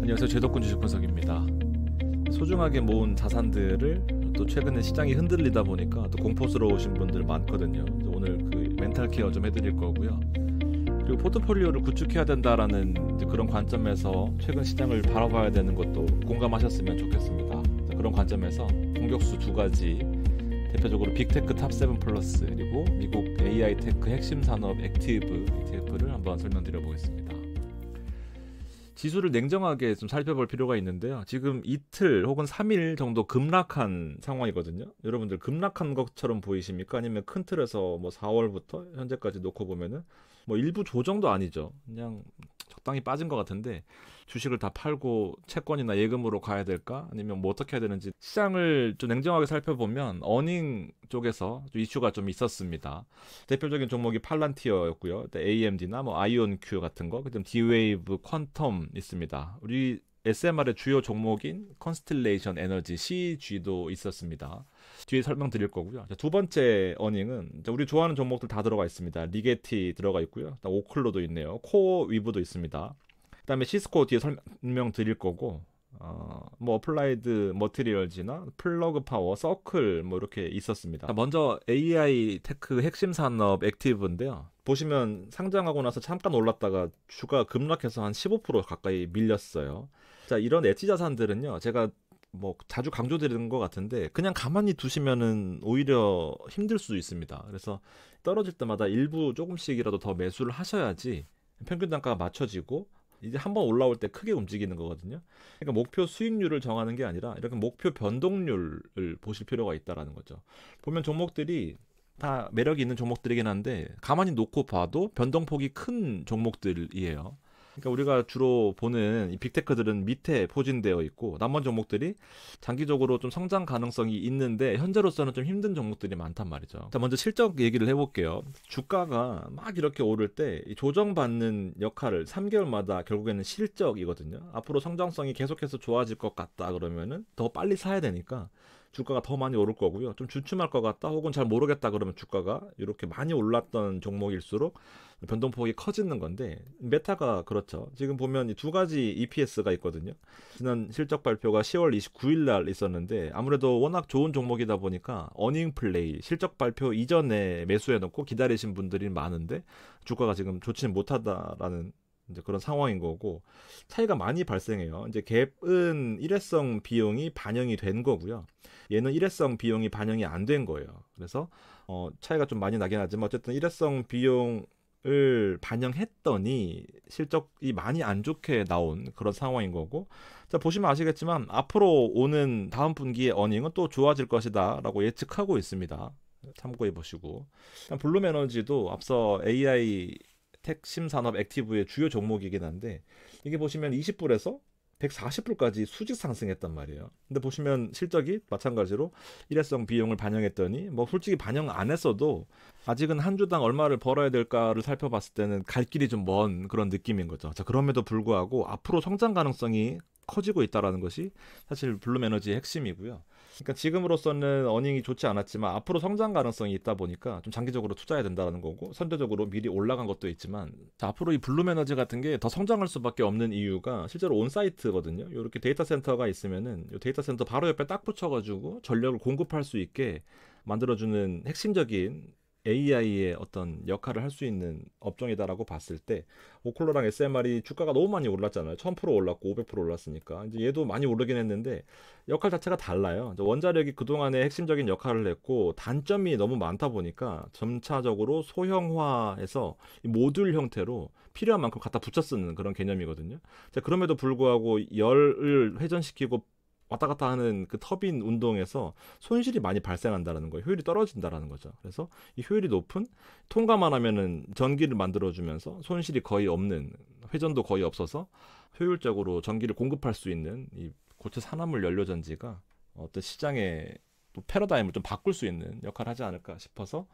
안녕하세요. 죄덕분 주식분석입니다. 소중하게 모은 자산들을 또 최근에 시장이 흔들리다 보니까 또 공포스러우신 분들 많거든요. 오늘 그 멘탈 케어 좀 해드릴 거고요. 그리고 포트폴리오를 구축해야 된다라는 그런 관점에서 최근 시장을 바라봐야 되는 것도 공감하셨으면 좋겠습니다. 그런 관점에서 공격수 두 가지, 대표적으로 빅테크 탑7 플러스 그리고 미국 AI 테크 핵심 산업 액티브 ETF를 한번 설명드려 보겠습니다. 지수를 냉정하게 좀 살펴볼 필요가 있는데요. 지금 이틀 혹은 3일 정도 급락한 상황이거든요. 여러분들 급락한 것처럼 보이십니까? 아니면 큰 틀에서 뭐 4월부터 현재까지 놓고 보면은 뭐 일부 조정도 아니죠. 그냥 적당히 빠진 것 같은데 주식을 다 팔고 채권이나 예금으로 가야 될까? 아니면 뭐 어떻게 해야 되는지 시장을 좀 냉정하게 살펴보면 어닝 쪽에서 좀 이슈가 좀 있었습니다. 대표적인 종목이 팔란티어였고요. AMD나 뭐 아이온큐 같은 거, 그다음 D-Wave, 퀀텀 있습니다. 우리 SMR의 주요 종목인 컨스텔레이션 에너지 CG도 있었습니다. 뒤에 설명드릴 거고요. 두 번째 어닝은 우리 좋아하는 종목들 다 들어가 있습니다. 리게티 들어가 있고요. 오클로도 있네요. 코어위브도 있습니다. 그다음에 시스코 뒤에 설명 드릴 거고, 뭐 어플라이드 머티리얼즈나 플러그 파워, 서클 뭐 이렇게 있었습니다. 먼저 AI 테크 핵심 산업 액티브인데요. 보시면 상장하고 나서 잠깐 올랐다가 주가 급락해서 한 15% 가까이 밀렸어요. 자, 이런 엣지 자산들은요, 제가 뭐 자주 강조드리는 것 같은데 그냥 가만히 두시면은 오히려 힘들 수도 있습니다. 그래서 떨어질 때마다 일부 조금씩이라도 더 매수를 하셔야지 평균 단가가 맞춰지고 이제 한번 올라올 때 크게 움직이는 거거든요. 그러니까 목표 수익률을 정하는 게 아니라 이렇게 목표 변동률을 보실 필요가 있다라는 거죠. 보면 종목들이 다 매력이 있는 종목들이긴 한데 가만히 놓고 봐도 변동폭이 큰 종목들이에요. 그러니까 우리가 주로 보는 이 빅테크들은 밑에 포진되어 있고 나머지 종목들이 장기적으로 좀 성장 가능성이 있는데 현재로서는 좀 힘든 종목들이 많단 말이죠. 자, 먼저 실적 얘기를 해볼게요. 주가가 막 이렇게 오를 때 조정받는 역할을 3개월마다 결국에는 실적이거든요. 앞으로 성장성이 계속해서 좋아질 것 같다 그러면은 더 빨리 사야 되니까 주가가 더 많이 오를 거고요. 좀 주춤할 것 같다 혹은 잘 모르겠다 그러면 주가가 이렇게 많이 올랐던 종목일수록 변동폭이 커지는 건데 메타가 그렇죠. 지금 보면 이 두 가지 EPS가 있거든요. 지난 실적 발표가 10월 29일 날 있었는데 아무래도 워낙 좋은 종목이다 보니까 어닝 플레이 실적 발표 이전에 매수해 놓고 기다리신 분들이 많은데 주가가 지금 좋지는 못하다라는 이제 그런 상황인 거고 차이가 많이 발생해요. 이제 갭은 일회성 비용이 반영이 된 거고요. 얘는 일회성 비용이 반영이 안 된 거예요. 그래서 차이가 좀 많이 나긴 하지만 어쨌든 일회성 비용을 반영했더니 실적이 많이 안 좋게 나온 그런 상황인 거고, 자 보시면 아시겠지만 앞으로 오는 다음 분기의 어닝은 또 좋아질 것이다 라고 예측하고 있습니다. 참고해 보시고, 블룸에너지도 앞서 AI 핵심 산업 액티브의 주요 종목이긴 한데 이게 보시면 20불에서 140불까지 수직 상승했단 말이에요. 근데 보시면 실적이 마찬가지로 일회성 비용을 반영했더니 뭐 솔직히 반영 안 했어도 아직은 한 주당 얼마를 벌어야 될까를 살펴봤을 때는 갈 길이 좀 먼 그런 느낌인 거죠. 자, 그럼에도 불구하고 앞으로 성장 가능성이 커지고 있다라는 것이 사실 블룸에너지의 핵심이고요. 그러니까 지금으로서는 어닝이 좋지 않았지만 앞으로 성장 가능성이 있다 보니까 좀 장기적으로 투자해야 된다는 거고, 선제적으로 미리 올라간 것도 있지만 자, 앞으로 이 블룸에너지 같은 게 더 성장할 수밖에 없는 이유가 실제로 온사이트거든요. 이렇게 데이터 센터가 있으면은 이 데이터 센터 바로 옆에 딱 붙여가지고 전력을 공급할 수 있게 만들어주는 핵심적인 AI의 어떤 역할을 할 수 있는 업종이다라고 봤을 때 오클로랑 SMR이 주가가 너무 많이 올랐잖아요. 1000% 올랐고 500% 올랐으니까 이제 얘도 많이 오르긴 했는데 역할 자체가 달라요. 원자력이 그동안에 핵심적인 역할을 했고 단점이 너무 많다 보니까 점차적으로 소형화해서 모듈 형태로 필요한 만큼 갖다 붙여 쓰는 그런 개념이거든요. 자, 그럼에도 불구하고 열을 회전시키고 왔다 갔다 하는 그 터빈 운동에서 손실이 많이 발생한다는 거예요. 효율이 떨어진다라는 거죠. 그래서 이 효율이 높은 통과만 하면은 전기를 만들어주면서 손실이 거의 없는, 회전도 거의 없어서 효율적으로 전기를 공급할 수 있는 이 고체 산화물 연료전지가 어떤 시장의 또 패러다임을 좀 바꿀 수 있는 역할을 하지 않을까 싶어서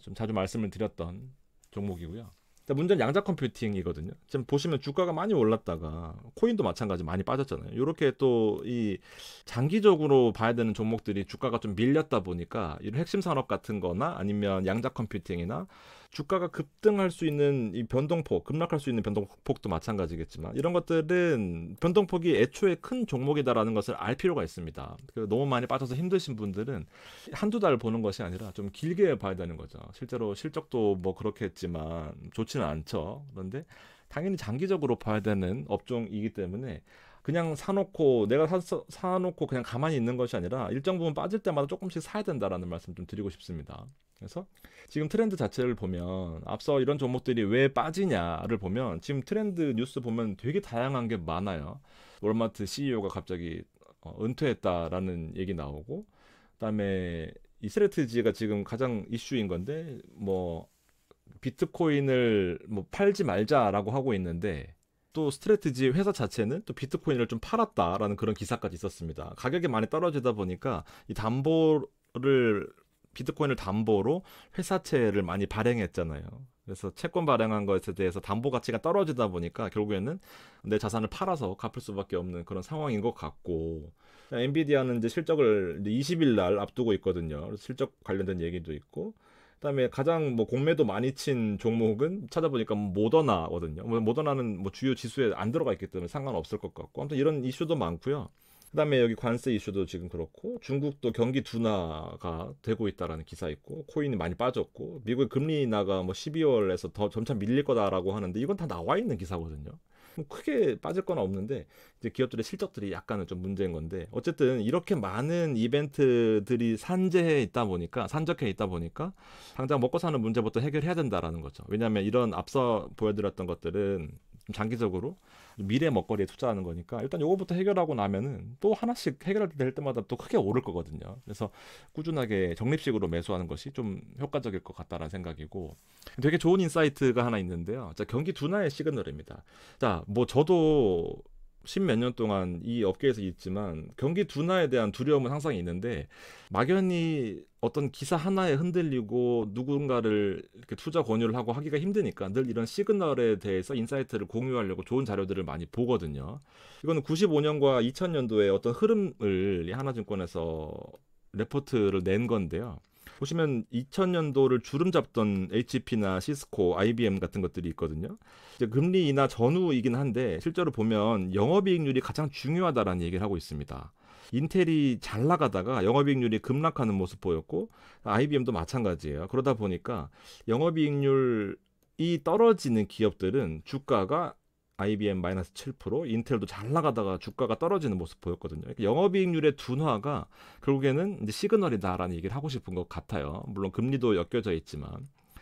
좀 자주 말씀을 드렸던 종목이고요. 문제는 양자 컴퓨팅이거든요. 지금 보시면 주가가 많이 올랐다가 코인도 마찬가지 많이 빠졌잖아요. 이렇게 또 이 장기적으로 봐야 되는 종목들이 주가가 좀 밀렸다 보니까 이런 핵심 산업 같은 거나 아니면 양자 컴퓨팅이나 주가가 급등할 수 있는 이 변동폭, 급락할 수 있는 변동폭도 마찬가지겠지만 이런 것들은 변동폭이 애초에 큰 종목이다라는 것을 알 필요가 있습니다. 너무 많이 빠져서 힘드신 분들은 한두 달 보는 것이 아니라 좀 길게 봐야 되는 거죠. 실제로 실적도 뭐 그렇겠지만 좋지는 않죠. 그런데 당연히 장기적으로 봐야 되는 업종이기 때문에 그냥 사놓고 내가 사놓고 그냥 가만히 있는 것이 아니라 일정 부분 빠질 때마다 조금씩 사야 된다라는 말씀 좀 드리고 싶습니다. 그래서 지금 트렌드 자체를 보면 앞서 이런 종목들이 왜 빠지냐를 보면 지금 트렌드 뉴스 보면 되게 다양한 게 많아요. 월마트 CEO가 갑자기 은퇴했다라는 얘기 나오고, 그다음에 이 스트래티지가 지금 가장 이슈인 건데 뭐 비트코인을 뭐 팔지 말자라고 하고 있는데 또 스트래티지 회사 자체는 또 비트코인을 좀 팔았다라는 그런 기사까지 있었습니다. 가격이 많이 떨어지다 보니까 이 비트코인을 담보로 회사채를 많이 발행했잖아요. 그래서 채권 발행한 것에 대해서 담보 가치가 떨어지다 보니까 결국에는 내 자산을 팔아서 갚을 수밖에 없는 그런 상황인 것 같고, 엔비디아는 이제 실적을 20일 날 앞두고 있거든요. 그래서 실적 관련된 얘기도 있고, 그다음에 가장 뭐 공매도 많이 친 종목은 찾아보니까 모더나거든요. 모더나는 뭐 주요 지수에 안 들어가 있기 때문에 상관없을 것 같고, 아무튼 이런 이슈도 많고요. 그다음에 여기 관세 이슈도 지금 그렇고, 중국도 경기 둔화가 되고 있다라는 기사 있고, 코인이 많이 빠졌고, 미국의 금리 인하가 뭐 12월에서 더 점차 밀릴 거다라고 하는데 이건 다 나와 있는 기사거든요. 크게 빠질 건 없는데 이제 기업들의 실적들이 약간은 좀 문제인 건데, 어쨌든 이렇게 많은 이벤트들이 산적해 있다 보니까 당장 먹고 사는 문제부터 해결해야 된다라는 거죠. 왜냐하면 이런 앞서 보여드렸던 것들은 좀 장기적으로 미래 먹거리에 투자하는 거니까 일단 요거부터 해결하고 나면은 또 하나씩 해결될 때마다 또 크게 오를 거거든요. 그래서 꾸준하게 적립식으로 매수하는 것이 좀 효과적일 것 같다라는 생각이고, 되게 좋은 인사이트가 하나 있는데요. 자, 경기 둔화의 시그널입니다. 자, 뭐 저도 십몇 년 동안 이 업계에서 있지만 경기 둔화에 대한 두려움은 항상 있는데, 막연히 어떤 기사 하나에 흔들리고 누군가를 이렇게 투자 권유를 하고 하기가 힘드니까 늘 이런 시그널에 대해서 인사이트를 공유하려고 좋은 자료들을 많이 보거든요. 이거는 95년과 2000년도에 어떤 흐름을 하나증권에서 레포트를 낸 건데요. 보시면 2000년도를 주름 잡던 HP나 시스코, IBM 같은 것들이 있거든요. 이제 금리 인하 전후이긴 한데 실제로 보면 영업이익률이 가장 중요하다라는 얘기를 하고 있습니다. 인텔이 잘 나가다가 영업이익률이 급락하는 모습 보였고, IBM도 마찬가지예요. 그러다 보니까 영업이익률이 떨어지는 기업들은 주가가 IBM -7%, 인텔도 잘 나가다가 주가가 떨어지는 모습 보였거든요. 그러니까 영업이익률의 둔화가 결국에는 이제 시그널이다라는 얘기를 하고 싶은 것 같아요. 물론 금리도 엮여져 있지만.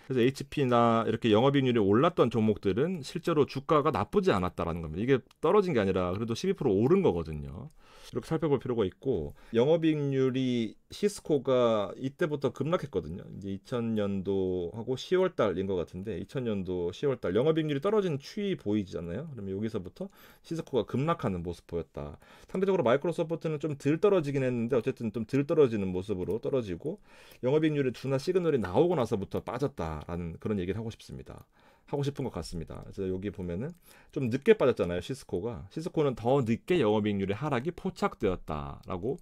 그래서 HP나 이렇게 영업이익률이 올랐던 종목들은 실제로 주가가 나쁘지 않았다라는 겁니다. 이게 떨어진 게 아니라 그래도 12% 오른 거거든요. 이렇게 살펴볼 필요가 있고, 영업이익률이 시스코가 이때부터 급락했거든요. 이제 2000년도하고 10월 달인 것 같은데 2000년도 10월 달 영업이익률이 떨어지는 추이 보이잖아요. 그러면 여기서부터 시스코가 급락하는 모습 보였다. 상대적으로 마이크로소프트는 좀 덜 떨어지긴 했는데 어쨌든 좀 덜 떨어지는 모습으로 떨어지고, 영업이익률의 둔화 시그널이 나오고 나서부터 빠졌다라는 그런 얘기를 하고 싶은 것 같습니다. 그래서 여기 보면은 좀 늦게 빠졌잖아요. 시스코는 더 늦게 영업이익률의 하락이 포착되었다라고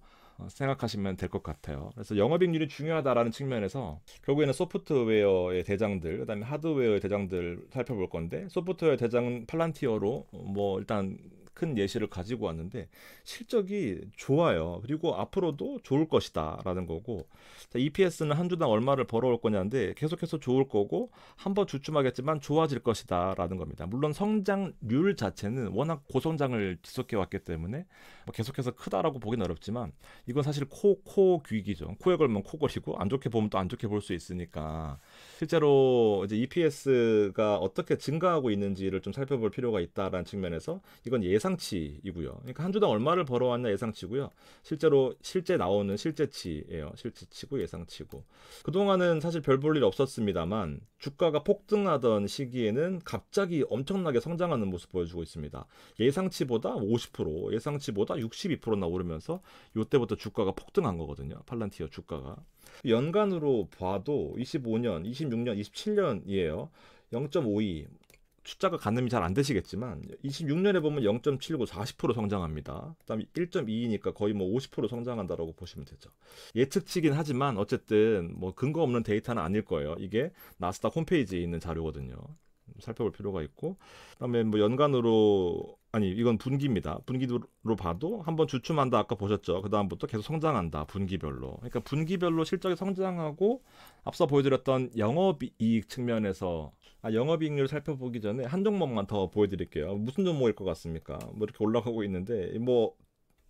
생각하시면 될 것 같아요. 그래서 영업이익률이 중요하다라는 측면에서 결국에는 소프트웨어의 대장들, 그다음에 하드웨어의 대장들 살펴볼 건데, 소프트웨어 대장은 팔란티어로 뭐 일단 큰 예시를 가지고 왔는데 실적이 좋아요. 그리고 앞으로도 좋을 것이다라는 거고, 자, EPS는 한 주당 얼마를 벌어올 거냐인데 계속해서 좋을 거고 한번 주춤하겠지만 좋아질 것이다라는 겁니다. 물론 성장률 자체는 워낙 고성장을 지속해 왔기 때문에 뭐 계속해서 크다라고 보기는 어렵지만 이건 사실 코귀기죠. 코에 걸면 코걸이고 안 좋게 보면 또 안 좋게 볼 수 있으니까 실제로 이제 EPS가 어떻게 증가하고 있는지를 좀 살펴볼 필요가 있다라는 측면에서 이건 예상치이고요. 그러니까 한 주당 얼마를 벌어왔냐 예상치고요. 실제 나오는 실제치예요. 실제치고 예상치고. 그동안은 사실 별 볼 일 없었습니다만 주가가 폭등하던 시기에는 갑자기 엄청나게 성장하는 모습 보여주고 있습니다. 예상치보다 50%, 예상치보다 62%나 오르면서 이때부터 주가가 폭등한 거거든요. 팔란티어 주가가. 연간으로 봐도 25년, 26년, 27년이에요. 0.52. 숫자가 가늠이 잘 안 되시겠지만 26년에 보면 0.79 40% 성장합니다. 그다음에 1.2니까 거의 뭐 50% 성장한다라고 보시면 되죠. 예측치긴 하지만 어쨌든 뭐 근거 없는 데이터는 아닐 거예요. 이게 나스닥 홈페이지에 있는 자료거든요. 살펴볼 필요가 있고, 그다음에 뭐 연간으로, 아니 이건 분기입니다. 분기로 봐도 한번 주춤한다 아까 보셨죠. 그 다음부터 계속 성장한다, 분기별로. 그러니까 분기별로 실적이 성장하고, 앞서 보여드렸던 영업이익 측면에서 영업이익률 살펴보기 전에 한 종목만 더 보여드릴게요. 무슨 종목일 것 같습니까? 뭐 이렇게 올라가고 있는데 뭐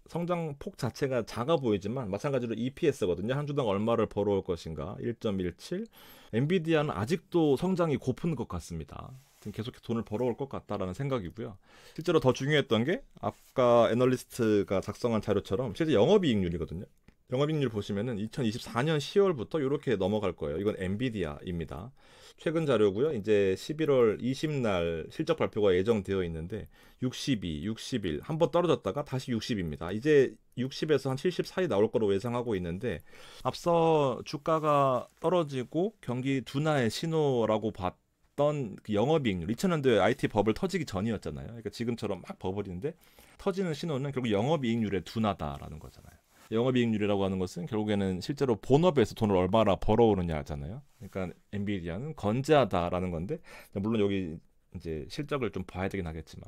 성장폭 자체가 작아 보이지만 마찬가지로 EPS거든요. 한 주당 얼마를 벌어올 것인가, 1.17. 엔비디아는 아직도 성장이 고픈 것 같습니다. 계속 돈을 벌어올 것 같다라는 생각이고요. 실제로 더 중요했던 게 아까 애널리스트가 작성한 자료처럼 실제 영업이익률이거든요. 영업이익률 보시면은 2024년 10월부터 이렇게 넘어갈 거예요. 이건 엔비디아입니다. 최근 자료고요. 이제 11월 20날 실적 발표가 예정되어 있는데 62, 61 한번 떨어졌다가 다시 60입니다. 이제 60에서 한 70 사이 나올 거로 예상하고 있는데, 앞서 주가가 떨어지고 경기 둔화의 신호라고 봤던 그 영업이익률, 2000년도에 IT 버블 터지기 전이었잖아요. 그러니까 지금처럼 막 버블인데 터지는 신호는 결국 영업이익률의 둔화다라는 거잖아요. 영업이익률이라고 하는 것은 결국에는 실제로 본업에서 돈을 얼마나 벌어오느냐잖아요. 그러니까 엔비디아는 건재하다라는 건데, 물론 여기 이제 실적을 좀 봐야 되긴 하겠지만,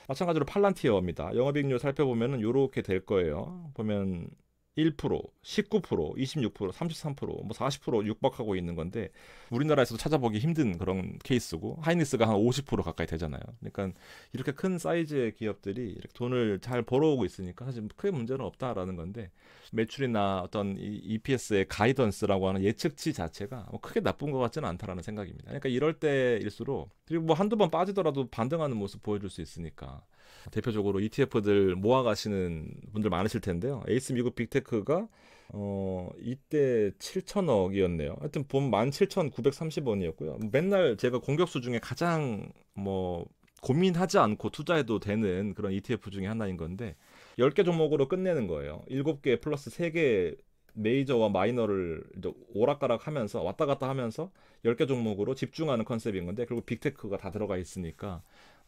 마찬가지로 팔란티어입니다. 영업이익률 살펴보면은 이렇게 될 거예요. 보면 1%, 19%, 26%, 33%, 뭐 40% 육박하고 있는 건데, 우리나라에서도 찾아보기 힘든 그런 케이스고, 하이닉스가 한 50% 가까이 되잖아요. 그러니까 이렇게 큰 사이즈의 기업들이 이렇게 돈을 잘 벌어오고 있으니까 사실 크게 문제는 없다라는 건데, 매출이나 어떤 이 EPS의 가이던스라고 하는 예측치 자체가 뭐 크게 나쁜 것 같지는 않다라는 생각입니다. 그러니까 이럴 때일수록, 그리고 뭐 한두 번 빠지더라도 반등하는 모습 보여줄 수 있으니까, 대표적으로 ETF들 모아가시는 분들 많으실 텐데요. 에이스 미국 빅테크가 이때 7천억이었네요. 하여튼 보면 17,930원이었고요. 맨날 제가 공격수 중에 가장 뭐 고민하지 않고 투자해도 되는 그런 ETF 중에 하나인 건데, 10개 종목으로 끝내는 거예요. 7개 플러스 3개 메이저와 마이너를 이제 오락가락 하면서 왔다 갔다 하면서 10개 종목으로 집중하는 컨셉인 건데, 결국 빅테크가 다 들어가 있으니까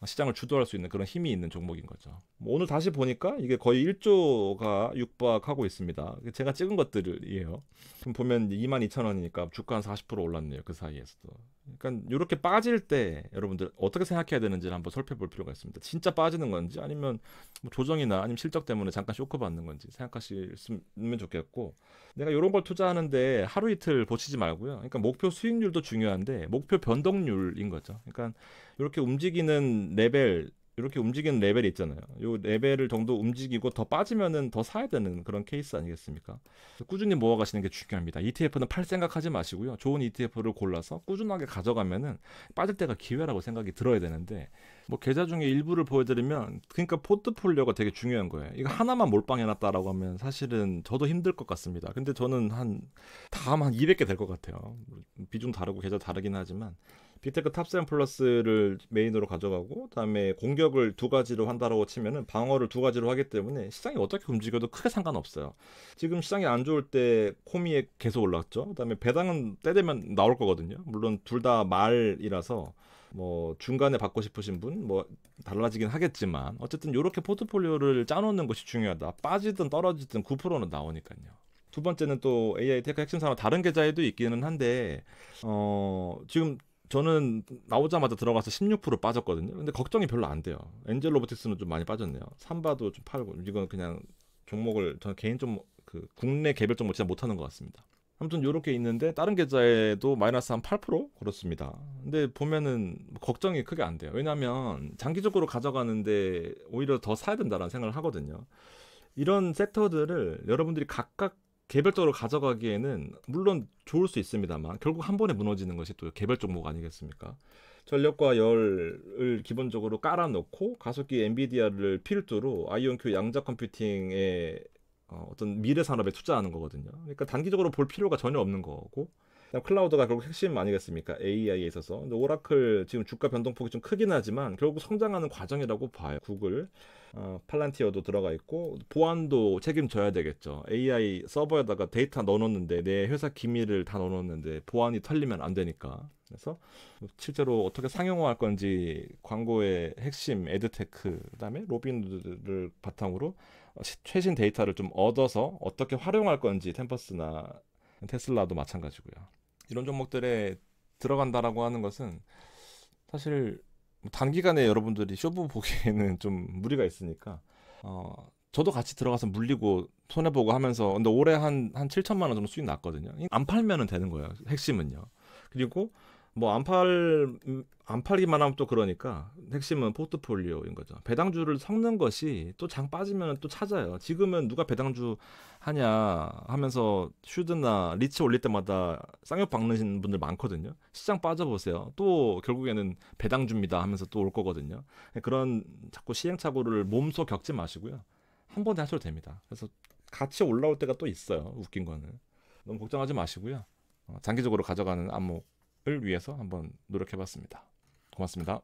시장을 주도할 수 있는 그런 힘이 있는 종목인 거죠. 뭐 오늘 다시 보니까 이게 거의 1조가 육박하고 있습니다. 제가 찍은 것들이에요. 그럼 보면 22,000원이니까 주가 한 40% 올랐네요. 그 사이에서도. 그러니까 이렇게 빠질 때 여러분들 어떻게 생각해야 되는지를 한번 살펴볼 필요가 있습니다. 진짜 빠지는 건지, 아니면 뭐 조정이나 아니면 실적 때문에 잠깐 쇼크 받는 건지 생각하시면 좋겠고, 내가 이런 걸 투자하는데 하루 이틀 보치지 말고요. 그러니까 목표 수익률도 중요한데 목표 변동률인 거죠. 그러니까 이렇게 움직이는 레벨, 이렇게 움직이는 레벨이 있잖아요. 요 레벨을 정도 움직이고 더 빠지면은 더 사야 되는 그런 케이스 아니겠습니까? 꾸준히 모아가시는 게 중요합니다. ETF는 팔 생각하지 마시고요. 좋은 ETF를 골라서 꾸준하게 가져가면은 빠질 때가 기회라고 생각이 들어야 되는데, 뭐 계좌 중에 일부를 보여드리면, 그러니까 포트폴리오가 되게 중요한 거예요. 이거 하나만 몰빵해놨다라고 하면 사실은 저도 힘들 것 같습니다. 근데 저는 다음 한 200개 될 것 같아요. 비중 다르고 계좌 다르긴 하지만, 빅테크 탑7 플러스를 메인으로 가져가고, 그다음에 공격을 2가지로 한다라고 치면은 방어를 2가지로 하기 때문에 시장이 어떻게 움직여도 크게 상관없어요. 지금 시장이 안 좋을 때 코미에 계속 올랐죠. 그다음에 배당은 때 되면 나올 거거든요. 물론 둘 다 말이라서 뭐 중간에 받고 싶으신 분 뭐 달라지긴 하겠지만, 어쨌든 이렇게 포트폴리오를 짜놓는 것이 중요하다. 빠지든 떨어지든 9%는 나오니까요. 두 번째는 또 AI 테크 핵심 산업 다른 계좌에도 있기는 한데, 지금 저는 나오자마자 들어가서 16% 빠졌거든요. 근데 걱정이 별로 안 돼요. 엔젤 로보틱스는 좀 많이 빠졌네요. 삼바도 좀 팔고, 이건 그냥 종목을 저는 개인 좀 그 국내 개별 종목 진짜 못하는 것 같습니다. 아무튼 이렇게 있는데 다른 계좌에도 마이너스 한 8% 그렇습니다. 근데 보면은 걱정이 크게 안 돼요. 왜냐하면 장기적으로 가져가는데 오히려 더 사야 된다라는 생각을 하거든요. 이런 섹터들을 여러분들이 각각 개별적으로 가져가기에는 물론 좋을 수 있습니다만, 결국 한 번에 무너지는 것이 또 개별 종목 아니겠습니까? 전력과 열을 기본적으로 깔아놓고 가속기 엔비디아를 필두로 아이온큐 양자 컴퓨팅의 어떤 미래 산업에 투자하는 거거든요. 그러니까 단기적으로 볼 필요가 전혀 없는 거고, 그다음 클라우드가 결국 핵심 아니겠습니까? AI에 있어서. 근데 오라클 지금 주가 변동폭이 좀 크긴 하지만 결국 성장하는 과정이라고 봐요. 구글, 팔란티어도 들어가 있고 보안도 책임져야 되겠죠. AI 서버에다가 데이터 넣어놓는데 내 회사 기밀을 다 넣어놓는데 보안이 털리면 안 되니까. 그래서 실제로 어떻게 상용화할 건지 광고의 핵심 에드테크 그다음에 로빈후드를 바탕으로 최신 데이터를 좀 얻어서 어떻게 활용할 건지 템퍼스나 테슬라도 마찬가지고요. 이런 종목들에 들어간다라고 하는 것은 사실 단기간에 여러분들이 쇼부 보기에는 좀 무리가 있으니까 저도 같이 들어가서 물리고 손해보고 하면서 근데 올해 한 7천만 원 정도 수익 났거든요. 안 팔면은 되는 거예요. 핵심은요. 그리고 뭐 안 팔기만 하면 또 그러니까 핵심은 포트폴리오인 거죠. 배당주를 섞는 것이 또 장 빠지면 또 찾아요. 지금은 누가 배당주 하냐 하면서 슈드나 리츠 올릴 때마다 쌍욕 박는 분들 많거든요. 시장 빠져보세요. 또 결국에는 배당주입니다 하면서 또 올 거거든요. 그런 자꾸 시행착오를 몸소 겪지 마시고요. 한 번에 하셔도 됩니다. 그래서 같이 올라올 때가 또 있어요. 웃긴 거는. 너무 걱정하지 마시고요. 장기적으로 가져가는 안목을 위해서 한번 노력해봤습니다. 고맙습니다.